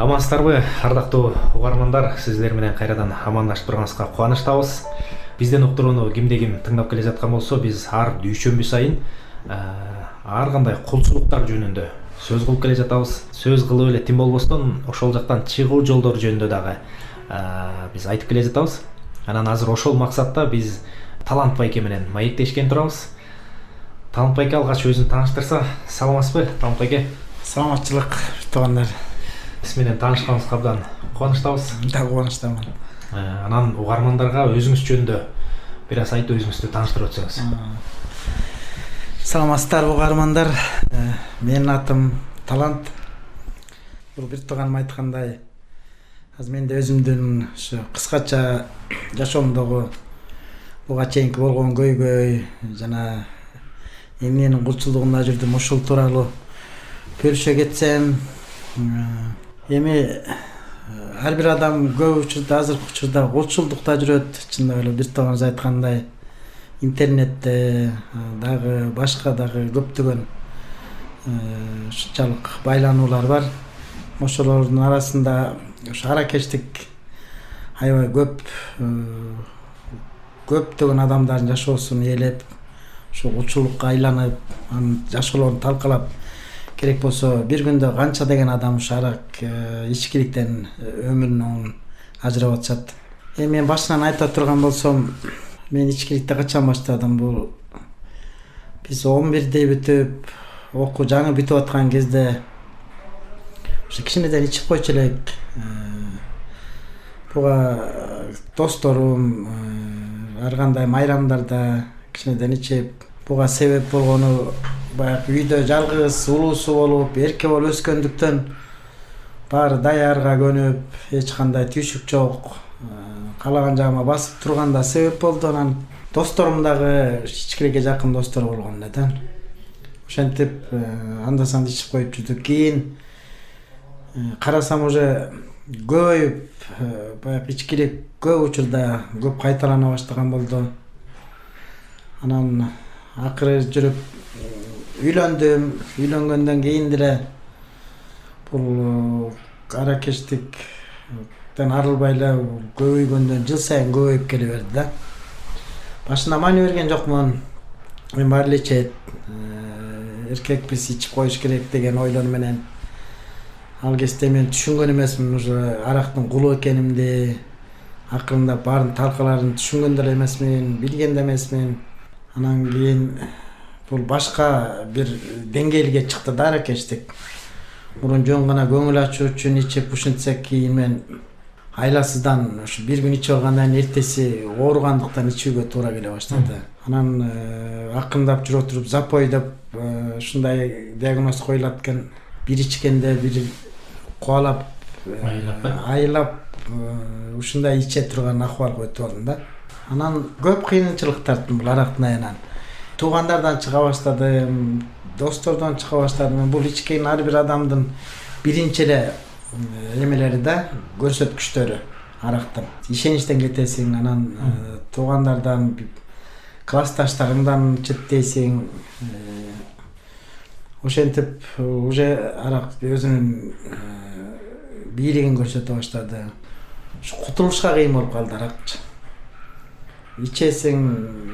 Амансыздарбы, ардактуу угармандар, сиздер менен кайрадан амандашып турганыбызга кубанычтабыз. Бизден уктурууну кимде ким тыңдап келе жаткан болсо, биз ар дүйшөмбү сайын ар кандай кулчулуктар жөнүндө сөз кылып келе жатабыз. Сөз кылып эле тим болбостон, ошол жактан чыгуу жолдору жөнүндө дагы биз айтып келе жатабыз. Анан азыр ошол максатта биз Талант байке менен маектешкен турабыз. Талант байке алгач өзүн тааныштырса, саламатсызбы, Талант байке? Саламатчылык, туугандар. Биз менен таанышканыбызга абдан кубанычтабыз. Да, кубанычтамын. Анан угармандарга өзүңүз жөнүндө бир аз айтып өзүңүздү тааныштырып өтсөңүз. Саламатсыздарбы угармандар. Менин атым Талант. Бул бир тууганым айткандай, азыр мен да өзүмдүн ушу кыскача жашоомдогу буга чейинки болгон көйгөй жана эмненин кулчулугунда жүрдүм, ошол тууралуу бөлүшө кетсем, эми ар бир адам көп учурда азыркы учурда кулчулдукта жүрөт. Чындап эле бир тууганыбыз айткандай, интернетте дагы башка дагы көптөгөн ушунчалык байлануулар бар. Ошолордун арасында ушу аракечтик аябай көптөгөн адамдардын жашоосун ээлеп, ушу кулчулукка айланып, анын жашоолорун талкалап, керек болсо бир күндө канча деген адам ушу ичкиликтен өмүрүнөн ажырап атышат. Мен башынан айта турган болсом, мен ичкиликти качан баштадым? Бул биз 11-дей бүтүп, окуу жаңы бүтүп аткан кезде ушу кичинеден ичип койчу элек. Буга досторум ар кандай майрамдарда кичинеден ичип, буга себеп болгону баягы үйдө жалгыз улуусу болуп, эрке болуп өскөндүктөн баары даярга көнүп, эч кандай түйшүк жок, каалаган жагыма басып турганда себеп болду. Анан досторум дагы ичкиликке жакын достор болгон эле да. Ошентип анда-санда ичип коюп жүрдүк. Кийин карасам уже көбөйүп, баягы ичкилик көп учурда көп кайталана баштаган болду. Анан акыры жүрүп үйлөндүм. Үйлөнгөндөн кийин деле бул аракечтиктен арылбай эле көбөйгөндөн жыл сайын көбөйүп келе берди да. Башында маани берген жокмун. Мен баары эле ичет, эркекпиз, ичип коюш керек деген ойлор менен. Ал кезде мен түшүнгөн эмесмин уже арактын кулу экенимди. Акырындап баарын талкаларын түшүнгөн деле эмесмин, билген да эмесмин. Анан кийин бул башка бир деңгээлге чыкты да аракечтик. Мурун жөн гана көңүл ачуу үчүн ичип, ушинтсек кийин мен айласыздан ушу бир күн ичип алгандан эртеси ооругандыктан ичүүгө туура келе баштады. Анан акырындап жүрө туруп запой деп ушундай диагноз коюлат экен. Бир ичкенде бир кубалап, айлап ушундай иче турган акыбалга өтүп алдым да. Анан көп кыйынчылык тарттым бул арактын айынан. Туугандардан чыга баштадым, достордон чыга баштадым. Бул ичкен ар бир адамдын биринчи эле эмелери да, көрсөткүчтөрү арактын. Ишеничтен кетесиң, анан туугандардан, классташтарыңдан четтейсиң. Ошентип уже арак өзүнүн бийлигин көрсөтө баштады. Ушу кутулушка кыйын болуп калды аракчы. Ичесиң,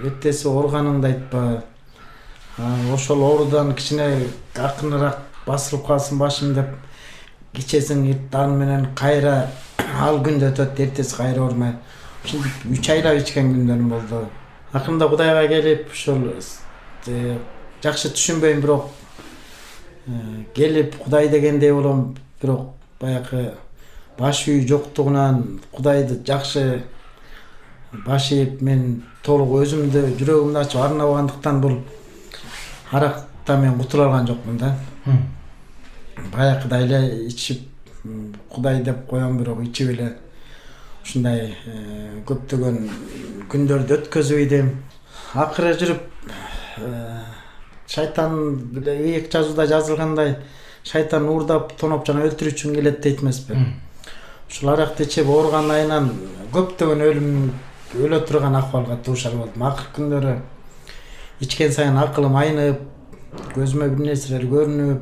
эртеси ооруганыңды айтпа. Ошол оорудан кичине акыныраак басылып калсын башым деп ичесиң, аны менен кайра ал күндө өтөт, эртеси кайра оорумай. Ушинтип 3 айлап ичкен күндөрүм болду. Акырында Кудайга келип, ошол жакшы түшүнбөйм, бирок келип Кудай дегендей болом, бирок баягы баш үй жоктугунан Кудайды жакшы баш ийип, мен толук өзүмдү, жүрөгүмдү ачып арнабагандыктан бул арактан мен кутула алган жокмун да. Баягыдай эле ичип Кудай деп коем, бирок ичип эле ушундай көптөгөн күндөрдү өткөзүп ийдим. Акыры жүрүп шайтан ыйык жазууда жазылгандай, шайтан уурдап, тоноп жана өлтүрүү үчүн келет дейт эмеспи. Ушул аракты ичип ооруган айынан көптөгөн өлө турган акыбалга дуушар болдум. Акыркы күндөрү ичкен сайын акылым айнып, көзүмө бир нерселер көрүнүп,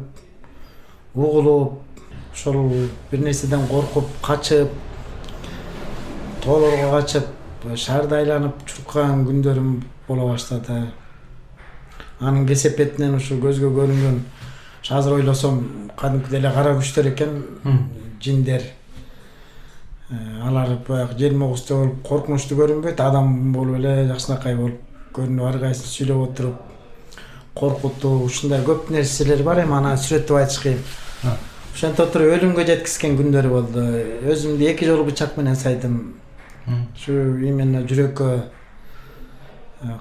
угулуп, ошол бир нерседен коркуп качып, тоолорго качып, шаарды айланып чуркаган күндөрүм боло баштады. Анын кесепетинен ушу көзгө көрүнгөн, азыр ойлосом кадимкидей эле кара күчтөр экен, жиндер. Алар баягы желмогуздай болуп коркунучтуу көрүнбөйт, адам болуп эле жакшынакай болуп көрүнүп, ар кайсын сүйлөп отуруп коркутуу, ушундай көп нерселер бар. Эми аны сүрөттөп айтыш кыйын. Ошентип отуруп өлүмгө жеткизген күндөр болду. Өзүмдү 2 жолу бычак менен сайдым. Ушу именно жүрөккө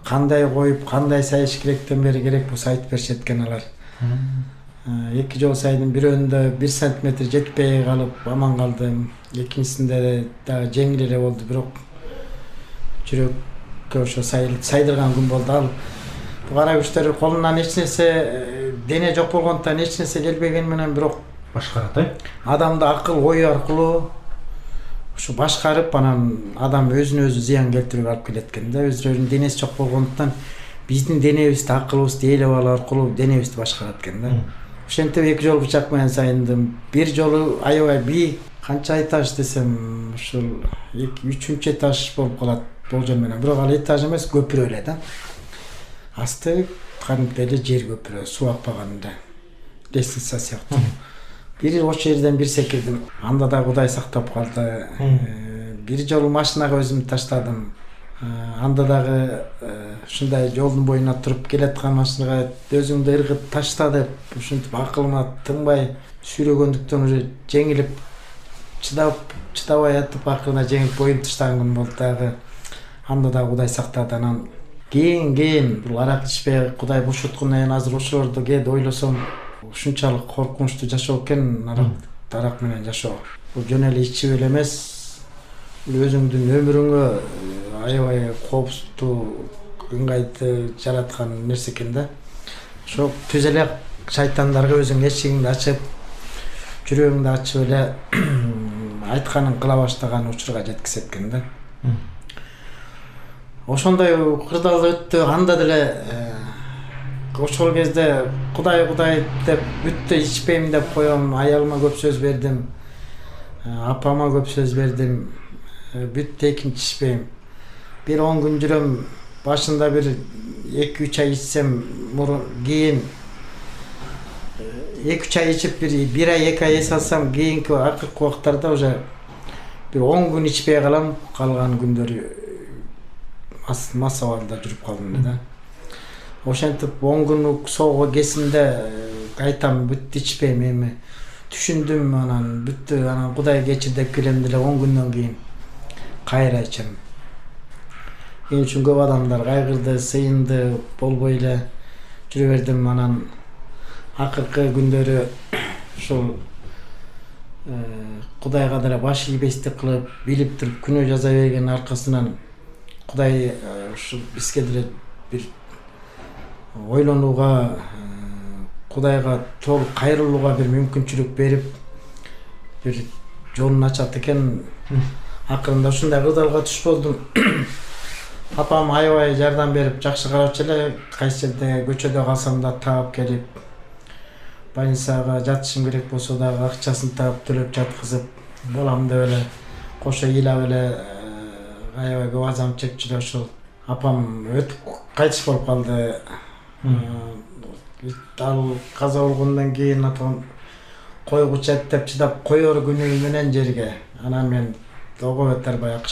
кандай коюп, кандай сайыш керектен бери керек болсо айтып беришет экен алар. 2 жолу сайдым. Бирөөндө 1 сантиметр жетпей калып аман калдым. Экинчисинде дагы жеңил эле болду, бирок жүрөккө ошо сайдырган күн болду. Ал кара күчтөр колунан эч нерсе, дене жок болгондуктан эч нерсе келбеген менен бирок башкарат, адамды акыл ой аркылуу ушу башкарып, анан адам өзүнө өзү зыян келтирүүгө алып келет экен да. Өзүлөрүнүн денеси жок болгондуктан биздин денебизди, акылыбызды ээлеп алуу аркылуу денебизди башкарат экен да. Ошентип 2 жолу бычак менен сайдым. 1 жолу аябай бийик, канча этаж десем, ушул 3-үчүнчү этаж болуп калат болжол менен. Бирок ал этаж эмес, көпүрө эле да. Асты кадимкидей эле жер көпүрө, суу акпаганда. Лестница сыяктуу. Бир ошол жерден бир секирдим. Анда да Кудай сактап калды. 1 жолу машинага өзүмдү таштадым. Анда дагы ушундай жолдун боюна туруп келаткан машинага өзүңдү ыргыт ташта деп, ушинтип акылыма тыңбай сүйрөгөндүктөн уже жеңилип, чыдабай атып акырына жеңип боюн таштаган күн болду дагы. Анда да Кудай сактады. Анан кийин бул арак ичпей Кудай бошоткондон кийин азыр ошолорду кээде ойлосом, ушунчалык коркунучтуу жашоо экен, арак менен жашоо. Бул жөн эле ичип эле эмес, өзүңдүн өмүрүңө аябай коопсуздуу ыңгайды жараткан нерсе экен да. Ошо түз эле шайтандарга өзүңдүн эшигиңди ачып, жүрөгүңдү ачып эле айтканын кыла баштаган учурга жеткизет экен да. Ошондой кырдаал өттү. Анда деле ошол кезде Кудай деп бүттү, ичпейм деп коем, аялыма көп сөз бердим, апама көп сөз бердим, бүттү экинчи ичпейм. Bir 10 gün жүрөм, башында bir 2-3 ай ичсем, кийин 2-3 ай ичип, bir ай 2 ай эс алсам, кийинки акыркы убактарда уже bir 10 gün ичпей калам, калган күндөрү массабалда жүрүп калдым да. Ошентип 10 күндүк соого кесинде айтам, бүттү ичпейм, эми түшүндүм, анан бүттү, анан Кудай кечир деп келем деле 10 күндөн кийин кайра ичем. Мен үчүн көп адамдар кайгырды, сыйынды, болбой эле жүрө бердим. Анан акыркы күндөрү ушул Кудайга деле баш ийбестик кылып, билип туруп күнөө жаза берген аркасынан Кудай ушул бизге деле бир ойлонууга, Кудайга толук кайрылууга бир мүмкүнчүлүк берип, бир жолун ачат экен. Акырында ушундай кырдаалга түш болдум. Апам аябай жардам берип, жакшы карап эле, кайсы жерде көчөдө калсам да таап келип, больницага жатышым керек болсо дагы акчасын таап төлөп жаткызып, балам деп эле кошо ыйлап эле аябай көп азам чекчү эле. Ошол апам өтүп кайтыш болуп калды. Ал каза болгондон кийин апам койгучу деп чыдап коёр күнү менен жерге. Анан мен Догобеттер баягы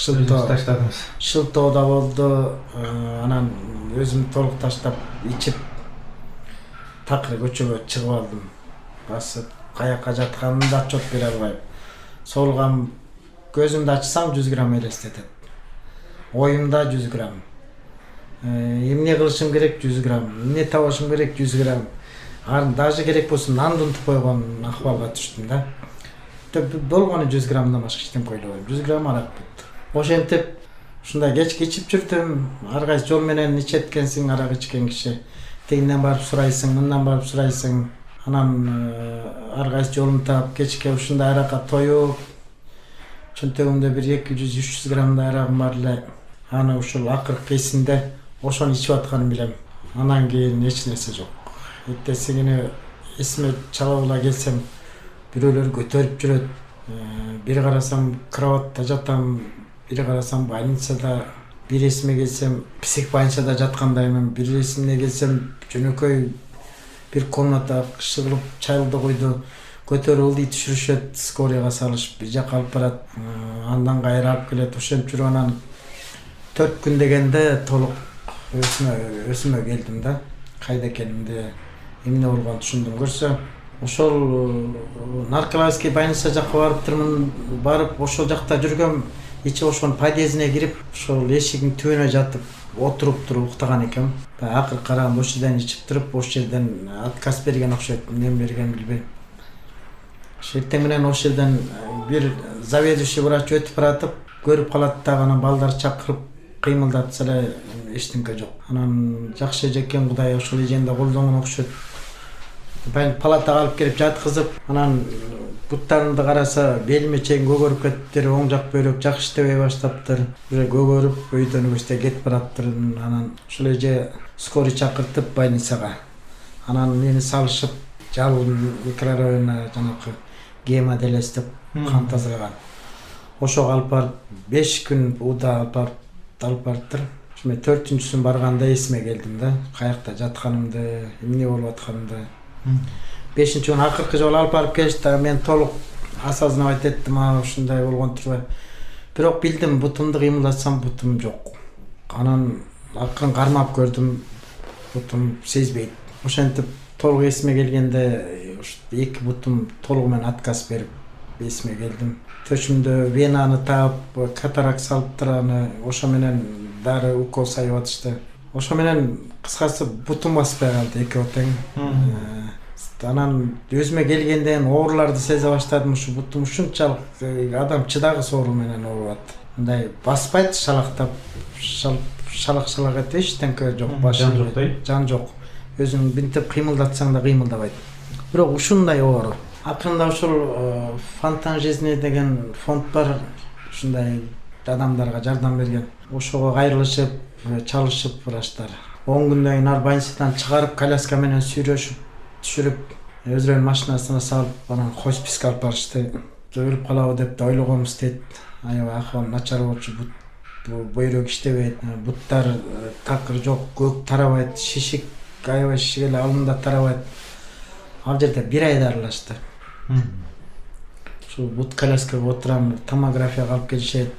шылтоо да болду. Анан өзүм толук таштап ичип такыр көчөгө чыгып алдым. Басып каяка жатканымды да отчет бере албайм. Солгам, көзүмдү ачсам 100 грамм элестетет. Оюмда 100 грамм. Эмне кылышым керек 100 грамм. Эмне табышым керек 100 грамм. Аны даже керек болсо нанды унутуп койгон акыбалга түштүм да. Болгону 100 граммдан башка эчтеме ойлобойм. 100 грамм арак бүттү. Ошентип ушундай кечке ичип жүрдүм. Ар кайсы жол менен ичет экенсиң, арак ичкен киши. Тегинден барып сурайсың, мындан барып сурайсың. Анан ар кайсы жолун таап кечке ушундай аракка тоюп, чөнтөгүмдө бир 200-300 граммдай арагым бар эле. Аны ушул акыркы эсимде ошону ичип атканын билем. Анан кийин эч нерсе жок. Эртеси күнү эсиме чалабыла келсем, бирөөлөр көтөрүп жүрөт. Бир карасам кроватта жатам, бир карасам больницада, бир эсиме келсем психбольницада жаткандаймын, бир эсиме келсем жөнөкөй бир комната кышылып чайлды койду көтөрүп ылдый түшүрүшөт, скорыйга салышып бир жака алып барат, андан кайра алып келет. Ошентип жүрүп анан 4 күн дегенде толук өсүмө келдим да. Кайда экенимди, эмне болгонун түшүндүм. Көрсө ошол наркологический больница жакка барыптырмын. Барып ошол жакта жүргөм. Ичи ошонун подъездине кирип, ошол эшигиң түбүнө жатып, отуруп туруп уктаган экенмин. Акыр караганда ошол жерден ичип туруп, ошол жерден отказ берген окшойт. Эмне бергенин билбейм. Эртең менен ошол жерден бир заведующий врач өтүп баратып, көрүп калат да, анан балдар чакырып кыймылдатса эле эчтеке жок. Анан жакшы эжекен Кудай ошол эжеңди колдогон окшойт. Палатага алып келип жаткызып, анан буттарымды караса белиме чейин көгөрүп кетиптир, оң жак бөйрөк жакшы иштебей баштаптыр. Уже көгөрүп, өйдөн өбөстө кетип бараптыр. Анан ошол эже скорый чакыртып больницага. Анан мени салышып, жалын микрорайонуна жанакы гемодиализ деп кан тазалаган. Ошого алып барып 5 күн уда алып барыптыр. Мен 4-сүн барганда эсиме келдим да, каякта жатканымды, эмне болуп атканымды. 5-күн акыркы жолу алып барып келишти, мен толук осознавать эттим, ушундай болгон турбай. Бирок билдим, бутумду кыймылдатсам бутум жок. Анан акырын кармап көрдүм, бутум сезбейт. Ошентип толук эсиме келгенде 2 бутум толугу менен отказ берип эсиме келдим. Төшүмдө венаны таап, катаракт салыптыр, аны ошо менен дары укол сайып атышты. Ошо менен кыскасы бутум баспай калды 2 тең. Анан өзүмө келгенден ооруларды сезе баштадым. Ушу бутум ушунчалык адам чыдагыс оору менен ооруп атты. Мындай баспайт, шалактап, шалак этет, эчтеке жок, жан жок да? Жан жок. Өзүң бинтип кыймылдатсаң да кыймылдабайт. Бирок ушундай оору. Акырында ошол Фонтан жизни деген фонд бар, ушундай адамдарга жардам берген. Ошого кайрылышып, чалышып врачтар. 10 күндөн кийин ар больницадан чыгарып, коляска менен сүйрөшүп, түшүрүп, өздөрүнүн машинасына салып, анан хосписке алып барышты. Өлүп калабы деп да ойлогонбуз дейт. Аябай акыбал начар болчу, бөйрөк иштебейт, буттар такыр жок, көк тарабайт, шишик аябай шишик эле алында тарабайт. Ал жерде 1 ай дарылашты. Ушул бут коляскага отурам, томографияга алып келишет.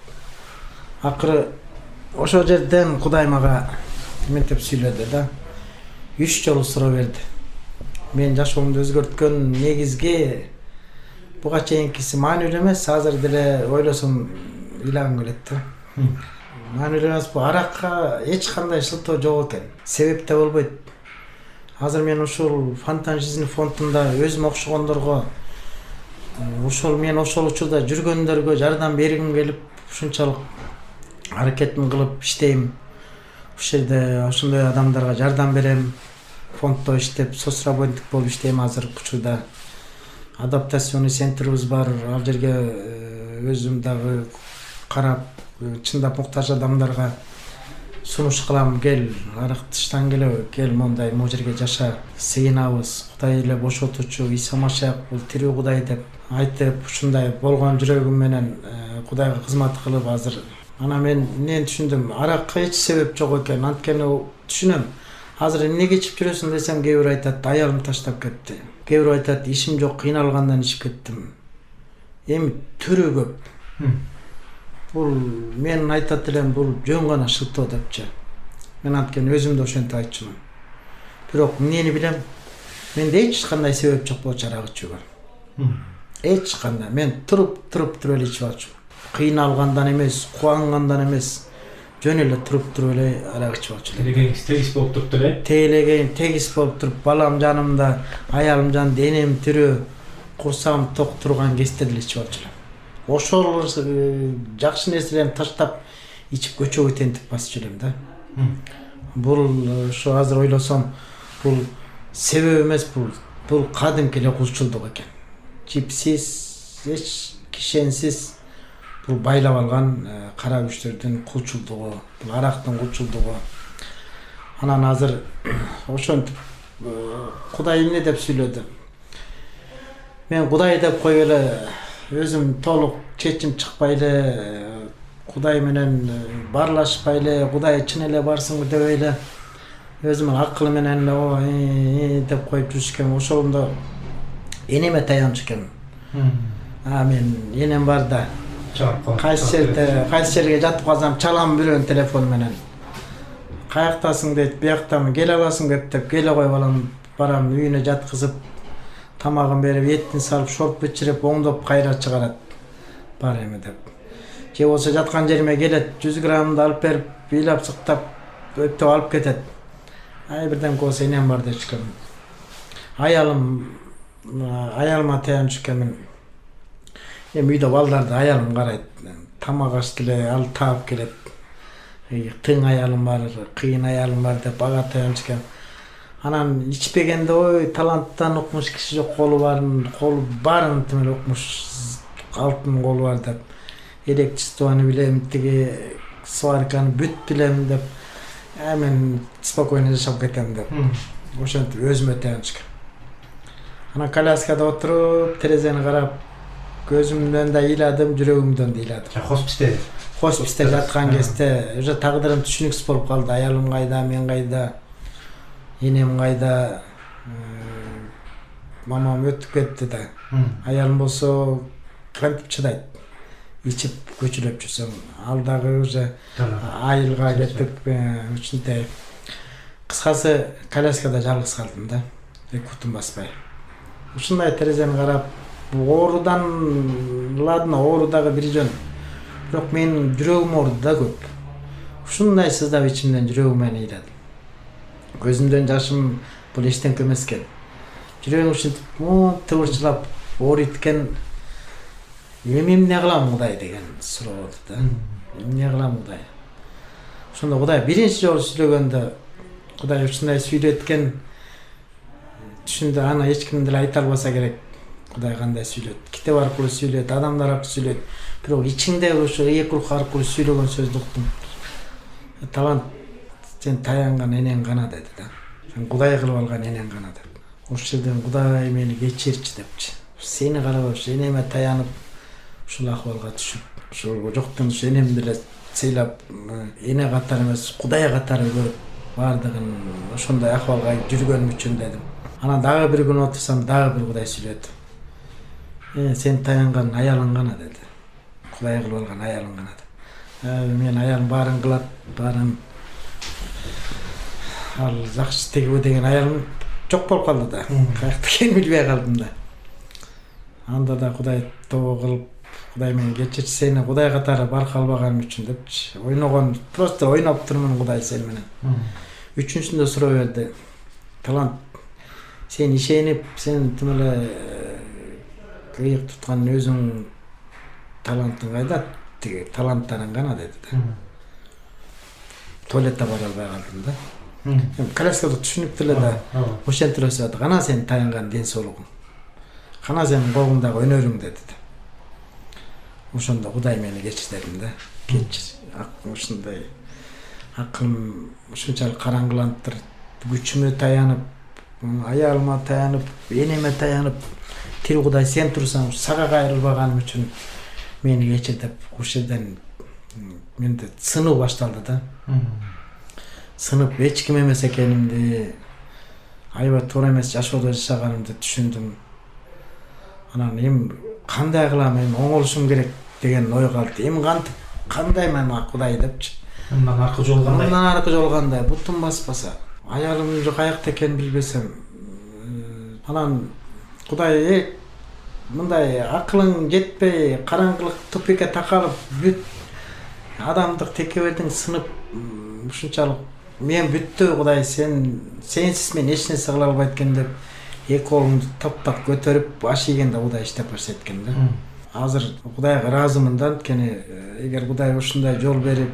Акыры ошол жерден Кудай мага мынтип сүйлөдү да. 3 жолу суроо берди. Мен жашоомду өзгөрткөн негизги буга чейинкиси маанилүү эмес, азыр деле ойлосом ыйлагым келет да. Маанилүү эмес, бу аракка эч кандай шылтоо жок экен. Себеп да болбойт. Азыр мен ушул Фонтан жизни фондунда өзүм окшогондорго, ошол мен ошол учурда жүргөндөргө жардам бергим келип, ушунчалык аракетин кылып иштейм. Ушул жерде ошондой адамдарга жардам берем. Фонддо иштеп, соцработник болуп иштейм азыр учурда. Адаптационный центрибиз бар. Ал жерге өзүм дагы карап, чындап муктаж адамдарга сунуш кылам. Кел, арактыштан кел, мондай могу жерге жаша. Сыйынабыз. Кудай эле бошотуучу, Иса Машаяк бул тирүү Кудай деп айтып, ушундай болгон жүрөгүм менен Кудайга кызмат кылып азыр. Ана мен эмнени түшүндүм? Аракка эч себеп жок экен. Анткени түшүнөм. Азыр эмнеге ичип жүрөсүң десем, кээ бир айтат, аялым таштап кетти. Кээ бир айтат, ишим жок, кыйналгандан ичип кеттим. Эми түрү көп. Бул мен айтат элем, бул жөн гана шылтоо депчи. Мен анткени өзүм да ошентип айтчумун. Бирок эмнени билем? Менде эч кандай себеп жок болчу арак ичүүгө. Эч кандай. Мен туруп эле ичип атчумун. Кыйналгандан эмес, кубангандан эмес, жөн эле туруп эле арак ичип атчумун. Телегеңиз тегиз болуп туруптур эле? Телегем тегиз болуп туруп, балам жанымда, аялым жанымда, денем тирүү, курсагым ток турган кезде деле ичип атчумун. Ошол жакшы нерселерди таштап ичип көчөгө тентип басчу элем да. Бул ошо азыр ойлосом, бул себеп эмес, бул кадимки эле кулчулдук экен. Чипсиз, эч кишенсиз бул байлап алган кара күчтөрдүн кулчулдугу, бул арактын кулчулдугу. Анан азыр ошентип Кудай эмне деп сүйлөдү? мен Кудай деп коюп эле өзүм толук чечим чыкпай эле Кудай менен баарлашпай эле Кудай чын эле барсыңбы дебей эле өзүмдүн акыл менен деп коюп жүрүшкөм. Ошондо энеме таянчу экенмин. Мен энем бар да. Кайсы жерге жатып калсам чалам бирөөнүн телефону менен. Каяктасың дейт, бияктамын, келе аласың деп келе коюп алам, барам үйүнө жаткызып, тамагын берип, этин салып, шорп ичирип, оңдоп кайра чыгарат. Бар эми деп. Же болсо жаткан жериме келет, 100 граммды алып берип, ыйлап сыктап, өптөп алып кетет. Бирден болсо энем бар дечкем. Аялыма таянчу экенмин. Эми үйдө балдарды аялым карайт. Тамак аш деле ал таап келет. Тың аялым бар, кыйын аялым бар деп ага таянчу экен. Анан ичпегенде ой таланттан укмуш киши жок, колу барын тимел укмуш, алтын колу бар деп. Электричествону билем, тиги сварканы бүт билем деп. Мен спокойно жашап кетем деп. Ошентип өзүмө таянчу экен. Анан коляскада отуруп, терезени карап, көзүмдөн да ыйладым, жүрөгүмдөн да ыйладым. Хосписте жаткан кезде уже тагдырым түшүнүксүз болуп калды. Аялым кайда, мен кайда, энем кайда, мамам өтүп кетти да. Аялым болсо кантип чыдайт? Ичип көчүлөп жүрсөм, ал дагы уже айылга кетип, ушундай. Кыскасы, коляскада жалгыз калдым да. Кутум баспай. Ушундай терезени карап, оорудан ладно, оору дагы бир жөн. Бирок менин жүрөгүм ооруду да көп. Ушундай сыздап ичимден жүрөгүмөн ыйладым. Көзүмдөн жашым бул эчтеке эмес экен. Жүрөгүм ушинтип тыбырчылап ооруйт экен. Эми эмне кылам Кудай деген суроо болду да. Эмне кылам Кудай? Ошондо Кудай биринчи жолу сүйлөгөндө Кудай ушундай сүйлөткөн. Түшүндү, аны эч ким деле айта албаса керек. Кудай кандай сүйлөт? Китеп аркылуу сүйлөт, адамдар аркылуу сүйлөт. Бирок ичиңде ошо ыйык рух аркылуу сүйлөгөн сөздү уктум. Талант сен таянган энең гана деди да. Сен Кудай кылып алган энең гана деп. Ошол жерден Кудай мени кечирчи депчи. Сени карап ошо энеме таянып, ушул акыбалга түшүп, ошол жоктон ошо энемди эле сыйлап, эне катары эмес, Кудай катары көрүп, бардыгын ошондой акыбалга жүргөнүм үчүн дедим. Анан дагы бир күн отурсам, дагы бир Кудай сүйлөдү. Сен таянган аялың гана деди. Кудай кылып алган аялың гана деп. Мен аялым баарын кылат, баарын ал жакшы тегиби деген аялым жок болуп калды да. Каякта экенин билбей калдым да. Анда да Кудай тобо кылып, Кудай мени кечирчи, сени Кудай катары барка албаганым үчүн депчи. Ойногон, просто ойноп турмун Кудай сени менен. Үчүнчүсүндө суроо берди. Талант, сен ишенип, сен тим эле ыйык туткан өзүң талантың кайда? Тиги таланттарың гана деди да. Туалетте бара албай калдым да. Коляскада түшүнүп деле да. Ошентип эле сурады. Кана сен таянган ден соолугуң. Кана сенин колуңдагы өнөрүң деди да. Ошондо Кудай мени кечир дедим да. Кечир. Ушундай акылым ушунчалык караңгыланып, күчүмө таянып, аялыма таянып, энеме таянып, тил Кудай сен турсаң, сага кайрылбаганым үчүн мени кечир деп, ошол жерден менде сынуу башталды да. Сынып эч ким эмес экенимди, аябай туура эмес жашоодо жашаганымды түшүндүм. Анан эми кандай кылам, эми оңолушум керек деген ой калды. Эми кандай мен Кудай депчи. Мындан аркы жол кандай? Мындан аркы жол кандай? Бутум баспаса, аялым жок аякта экенин билбесем, анан Кудай мындай акылың жетпей, караңгылык тупикке такалып, бүт адамдык текебердиң сынып, ушунчалык мен бүттү Кудай, сенсиз мен эч нерсе кыла албайт экен деп, эки колумду таптап көтөрүп, аш ийгенде Кудай иштеп көрсөткөн да. Азыр Кудайга ыраазымын да, анткени эгер Кудай ушундай жол берип,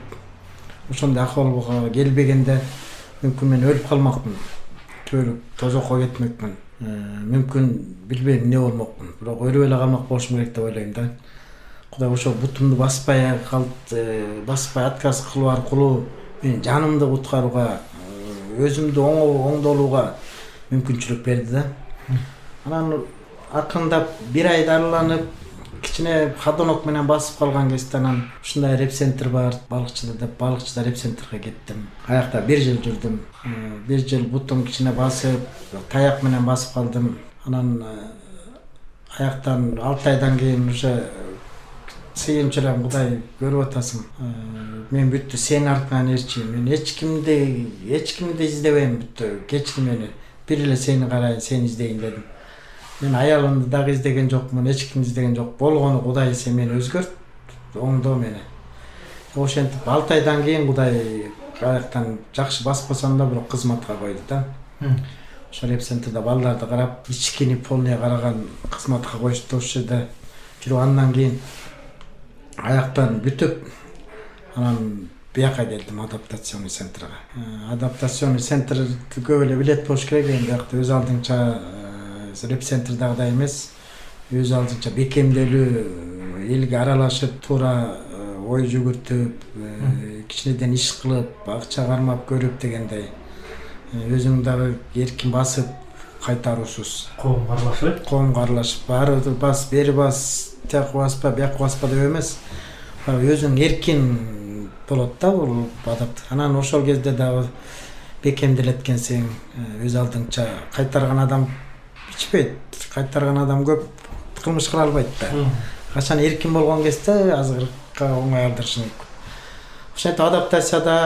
ошондой акыбалга келбегенде, мүмкүн мен өлүп калмакмын, түбөлүк тозокко кетмекмин. Мүмкүн билбейм эмне болмокмун, бирок өлүп эле калмак болушум керек деп ойлойм да. Кудай ошо бутумду баспай отказ кылуу аркылуу мен жанымды куткарууга, өзүмдү оңдолууга мүмкүнчүлүк берди да. Анан акырындап бир ай дарыланып кичине ходунок менен басып калган кезде анан ушундай репцентр бар балыкчыда деп балыкчыда репцентрге кеттим. Аякта 1 жыл жүрдүм. 1 жыл бутум кичине басып, таяк менен басып калдым. Анан аяктан 6 айдан кийин уже сыйынчылам, Кудай көрүп атасың. Мен бүттү, сен артыңан эрчийм. Мен эч кимди издебейм бүттү. Кечир мени. Бир эле сени карайын, сени издейин дедим. Мен аялымды дагы издеген жокмун, эч кимди издеген жок. Болгону Кудай сен мени өзгөрт, оңдоо мени. Ошентип 6 айдан кийин Кудай аяктан жакшы баспасам да бирок кызматка койду да. Ошо репцентрде балдарды карап, ичкини полный караган кызматка коюшту. Ошо жерде жүрүп андан кийин аяктан бүтүп, анан бияка келдим адаптационный центрге. Адаптационный центр көп эле билет болуш керек, биякта өз алдынча репцентрдагыдай эмес, өз алдынча бекемделүү, элге аралашып, туура ой жүгүртүп, кичинеден иш кылып, акча кармап көрүп дегендей. Өзүң дагы эркин басып кайтаруусуз. Коомго аралашып, Коомго аралашып, баары бас, бери бас, тияк баспа, бияк баспа деп эмес. Өзүң эркин болот да бул адапт. Анан ошол кезде дагы бекемделет экенсиң, өз алдыңча кайтарган адам ичпейт, кайтарган адам көп кылмыш кыла албайт да. Качан эркин болгон кезде азыркы оңой алдырышы мүмкүн. Ошентип адаптацияда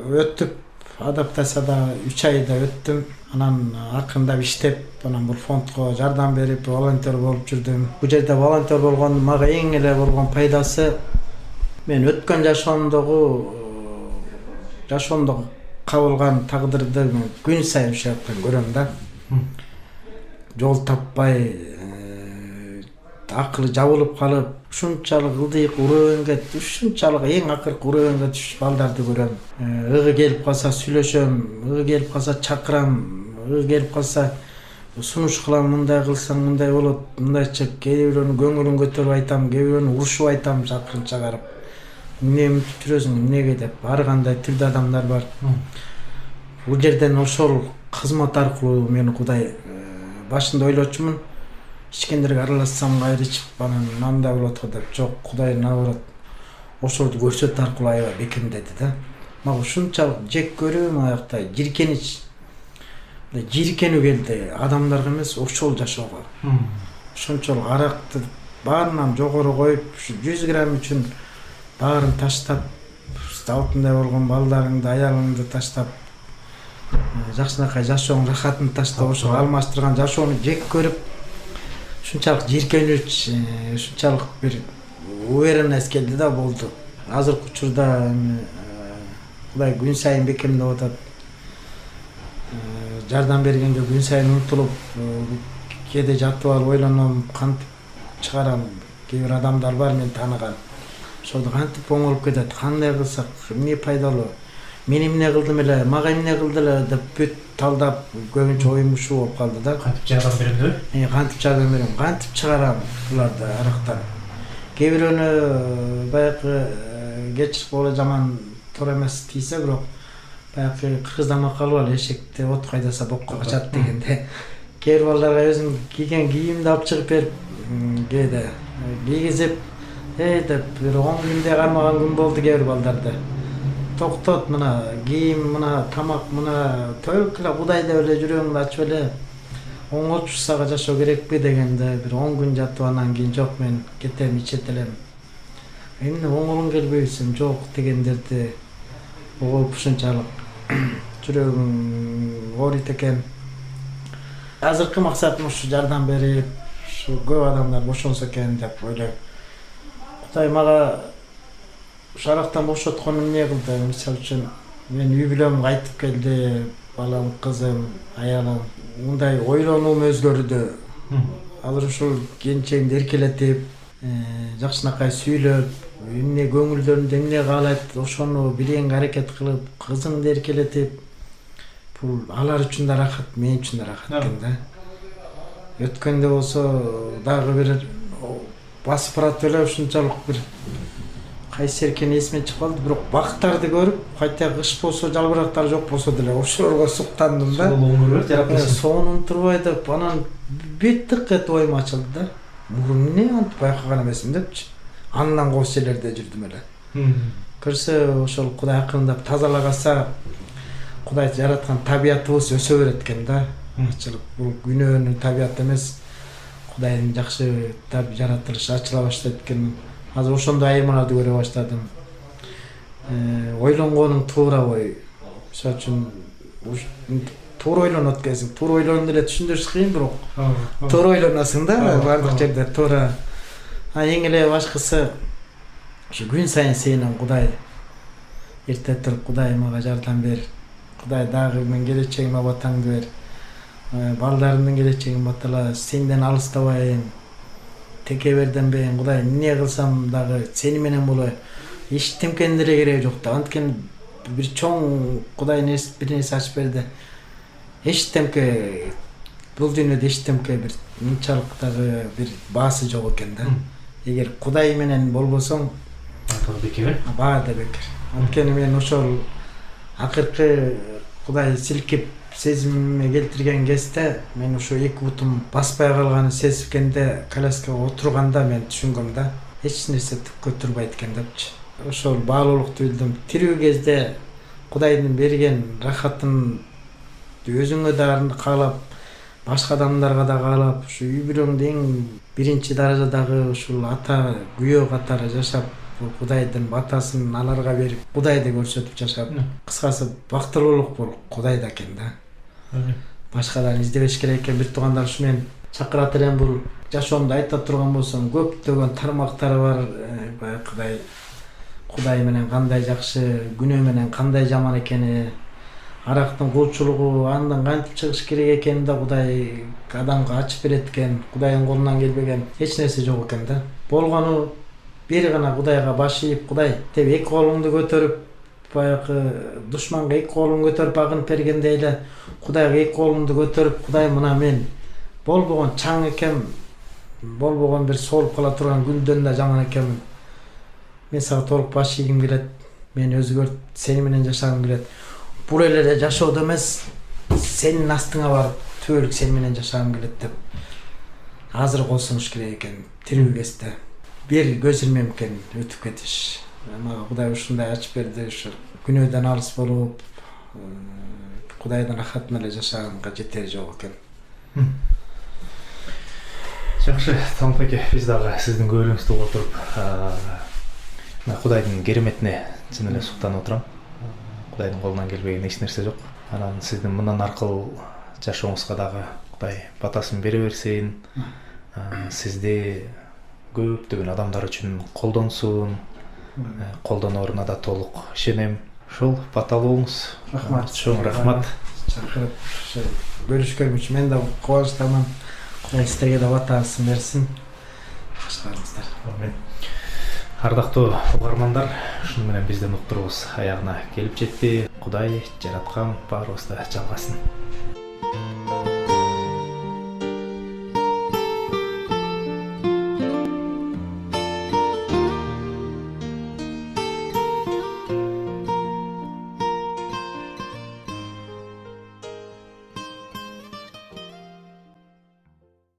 өттүп, адаптацияда 3 айда өттүм. Анан акырындап иштеп, анан бул фондко жардам берип, волонтер болуп жүрдүм. Бул жерде волонтер болгон мага эң эле болгон пайдасы, мен өткөн жашоомдо кабылган тагдырды күн сайын ушул жактан көрөм да. Жол таппай, акылы жабылып калып, ушунчалык ылдыйык уробенге, ушунчалык эң акыркы уробенге түшүп балдарды көрөм. Ыгы келип калса сүйлөшөм, ыгы келип калса чакырам, ыгы келип калса сунуш кылам, мындай кылсаң мындай болот, мындайча. Кээ бирөөнүн көңүлүн көтөрүп айтам, кээ бирөөнү урушуп айтам, жакын чыгарып. Эмне жүрөсүң, эмнеге деп, ар кандай тилде адамдар бар. Бул жерден ошол кызмат аркылуу мени Кудай башында ойлочумун, ичкендерге аралашсам кайра ичип анан мындай болот го деп. Жок, Кудай наоборот ошолду көрсөтүү аркылуу аябай бекемдеди да. Мага ушунчалык жек көрүүм аякта жиркенич. Жиркенүү келди адамдарга эмес, ошол жашоого. Ошончолук аракты баарынан жогору коюп, 100 грамм үчүн баарын таштап, алтындай болгон балдарыңды, аялыңды таштап, жакшынакай жашооңдун рахатын таштап, ошого алмаштырган жашоону жек көрүп, ушунчалык жиркенүүч, ушунчалык бир уверенность келди да, болду. Азыркы учурда Кудай күн сайын бекемдеп атат. Жардам бергенге күн сайын умтулуп, кээде жатып алып ойлоном, кантип чыгарам. Кээ бир адамдар бар мен тааныган. Ошолду кантип оңолуп кетет, кандай кылсак, эмне пайдалуу, мен эмне кылдым эле, мага эмне кылды эле деп бүт талдап, көбүнчө оюм ушул болуп калды да. кантип жардам берем деп? Кантип жардам берем, кантип чыгарам буларды арактан. Кээ бирөөнү баягы кечирип боло жаман туура эмес тийсе, бирок баягы кыргызда макал бар, эшекте от кайдаса бокко качат дегенде. Кээ бир балдарга өзүм кийген кийимди алып чыгып берип, кээде кийгизип, деп бир 10 күндө кармаган күн болду кээ бир балдарды. Токтот, мына кийим, мына тамак, мына только эле Кудай деп эле жүрөгүңдү ачып эле оңолчусага жашоо керекпи дегенде бир 10 күн жатып анан кийин жок, мен кетем, ичет элем. Эмне оңолуң келбейсиң, жок дегендерди угуп ушунчалык жүрөгүм ооруйт экен. Азыркы максатым ушу жардам берип, ушу көп адамдар бошонсо экен деп ойлойм. Кудай мага ушу арактан бошоткон эмне кылды? Мисалы үчүн мен үй бүлөм кайтып келди, балам, кызым, аялым. Мындай ойлонуум өзгөрдү. Азыр ушул келинчегимди эркелетип, жакшынакай сүйлөп, эмне көңүлдөрүндө эмне каалайт, ошону билгенге аракет кылып, кызымды эркелетип, бул алар үчүн да рахат, мен үчүн да рахат экен да. Өткөндө болсо дагы бир басып барат эле ушунчалык бир кайсы эркен эсиме чыгып калды, бирок бактарды көрүп, кайта кыш болсо жалбырактар жок болсо деле ошолорго суктандым да. Сонун турбай деп, анан бет тыкка этип оюм ачылды да. Мурун эмне антип байкаган эмесмин депчи. Андан кош жерлерде жүрдүм эле. Кырсы ошол Кудай акырындап тазалагаса, Кудай жараткан табиятыбыз өсө берет экен да. Ачылып, бул күнөөнүн табияты эмес, Кудайдын жакшы жаратылышы ачыла баштайт экен. Азыр ошондой айырмаларды көрө баштадым. Ойлонгонуң туура ой. Мисалы үчүн туура ойлонот экенсиң. Туура ойлонуп эле түшүндүрүш кыйын, бирок туура ойлоносуң да, бардык жерде туура. Эң эле башкысы ушу күн сайын сенин Кудай эрте туруп, Кудай мага жардам бер. Кудай дагы мен келечегиме батаңды бер. Балдарымдын келечегин батала, сенден алыстабайын. Текеберден бейин, Кудай эмне кылсам дагы сени менен болой. Эчтемкенин деле кереги жок да. Анткени бир чоң Кудай бир нерсе ачып берди. Эчтемке бул дүйнөдө эчтемке бир мынчалык дагы бир баасы жок экен да. Эгер Кудай менен болбосоң, баары бекер. Баары да бекер. Анткени мен ошол акыркы Кудай силкип сезимиме келтирген кезде мен ошо эки бутум баспай калганын сезгенде, коляскага отурганда мен түшүнгөм да. Эч нерсе түккө турбайт экен депчи. Ошол баалуулукту билдим. Тирүү кезде Кудайдын берген рахатын өзүңө да каалап, башка адамдарга да каалап, ушу үй бүлөңдү эң биринчи даражадагы ушул ата күйөө катары жашап, Кудайдын батасын аларга берип, Кудайды көрсөтүп жашап, кыскасы бактылуулук бул Кудайда экен да. Башкадан издебеш керек экен. Бир туугандар ушу мен чакырат элем, бул жашоомду айта турган болсом, көптөгөн тармактары бар. Баягы Кудай менен кандай жакшы, күнөө менен кандай жаман экени, арактын кулчулугу, андан кантип чыгыш керек экенин да Кудай адамга ачып берет экен. Кудайдын колунан келбеген эч нерсе жок экен да. Болгону бир гана Кудайга баш ийип, Кудай деп эки колуңду көтөрүп, баягы душманга эки колун көтөрүп агынып бергендей эле Кудайга эки колуңду көтөрүп, Кудай мына мен болбогон чаң экен, болбогон бир соолуп кала турган күндөн да жаман экенмин. Мен сага толук баш ийгим келет. Мен өзгөрт, сени менен жашагым келет. Бул эле жашоодо эмес, сенин астыңа барып түбөлүк сени менен жашагым келет деп азыр кол сунуш керек экен. Тирүү кезде бир көз ирмемкен өтүп кетиш. Мага Кудай ушундай ачып берди, ушу күнөөдөн алыс болуп, Кудайдын рахатына эле жашаганга жетери жок экен. Жакшы, Талмат аке, биз дагы сиздин көөрүңүздү уга туруп, Кудайдын кереметине чын эле суктанып отурам. Кудайдын колунан келбеген эч нерсе жок. Анан сиздин мындан аркылуу жашооңузга дагы Кудай батасын бере берсин. Сизди көптөгөн адамдар үчүн колдонсун. Колдонооруна да толук ишенем. Ушул баталууңуз. Рахмат. Чоң рахмат. Чакырып бөлүшкөнүм үчүн мен да кубанычтамын. Кудай сиздерге да батасын берсин. Башкарыңыздар. Амин. Ардактуу угармандар, ушуну менен биздин уктурубуз аягына келип жетти. Кудай жараткан баарыбызды жалгасын.